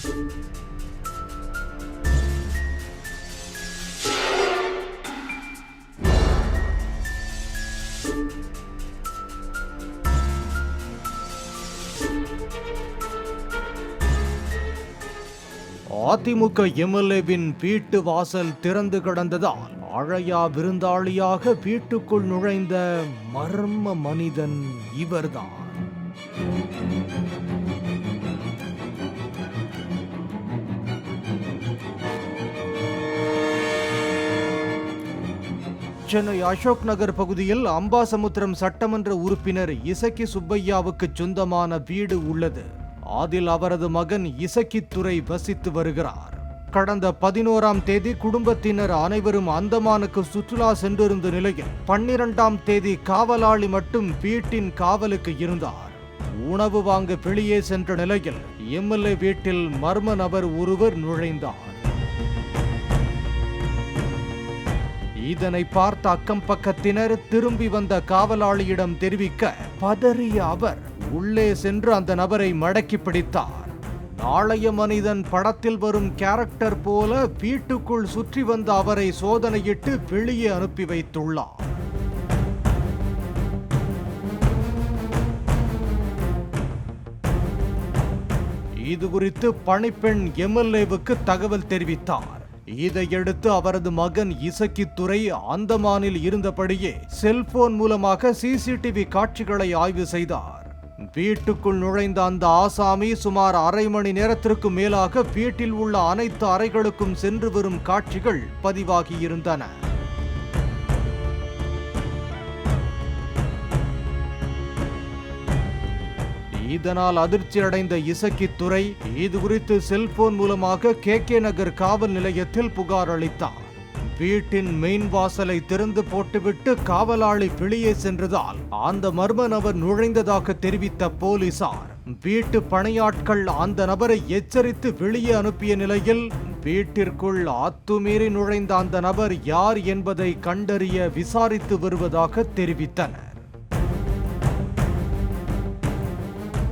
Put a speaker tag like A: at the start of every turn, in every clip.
A: அதிமுக எம்எல்ஏவின் வீட்டு வாசல் திறந்து கிடந்ததால் அழையா விருந்தாளியாக வீட்டுக்குள் நுழைந்த மர்ம மனிதன் இவர்தான். சென்னை அசோக் நகர் பகுதியில் அம்பாசமுத்திரம் சட்டமன்ற உறுப்பினர் இசக்கி சுப்பையாவுக்கு சொந்தமான வீடு உள்ளது. அதில் அவரது மகன் இசக்கித்துரை வசித்து வருகிறார். கடந்த 11ஆம் தேதி குடும்பத்தினர் அனைவரும் அந்தமானுக்கு சுற்றுலா சென்றிருந்த நிலையில் 12ஆம் தேதி காவலாளி மட்டும் வீட்டின் காவலுக்கு இருந்தார். உணவு வாங்க வெளியே சென்ற நிலையில் எம்எல்ஏ வீட்டில் மர்ம நபர் ஒருவர் நுழைந்தார். இதனை பார்த்த அக்கம் பக்கத்தினர் திரும்பி வந்த காவலாளியிடம் தெரிவிக்க பதறிய அவர் உள்ளே சென்று அந்த நபரை மடக்கி பிடித்தார். நாளைய மனிதன் படத்தில் வரும் கேரக்டர் போல வீட்டுக்குள் சுற்றி வந்த அவரை சோதனையிட்டு வெளியே அனுப்பி வைத்துள்ளார். இது குறித்து பணிப்பெண் எம்எல்ஏவுக்கு தகவல் தெரிவித்தார். இதையடுத்து அவரது மகன் இசக்கித்துரை அந்தமானில் இருந்தபடியே செல்போன் மூலமாக சிசிடிவி காட்சிகளை ஆய்வு செய்தார். வீட்டுக்குள் நுழைந்த அந்த ஆசாமி சுமார் அரை மணி நேரத்திற்கு மேலாக வீட்டில் உள்ள அனைத்து அறைகளுக்கும் சென்று வரும் காட்சிகள் பதிவாகியிருந்தன. இதனால் அதிர்ச்சி அடைந்த இசக்கித்துரை இது குறித்து செல்போன் மூலமாக KK நகர் காவல் நிலையத்தில் புகார் அளித்தார். வீட்டின் மெயின் வாசலை திறந்து போட்டுவிட்டு காவலாளி வெளியே சென்றதால் அந்த மர்ம நபர் நுழைந்ததாக தெரிவித்த போலீசார் வீட்டு பணியாட்கள் அந்த நபரை எச்சரித்து வெளியே அனுப்பிய நிலையில் வீட்டிற்குள் அத்துமீறி நுழைந்த அந்த நபர் யார் என்பதை கண்டறிய விசாரித்து வருவதாக தெரிவித்தனர்.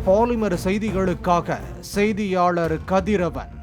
A: பாலிமர் செய்திகளுக்காக செய்தியாளர் கதிரவன்.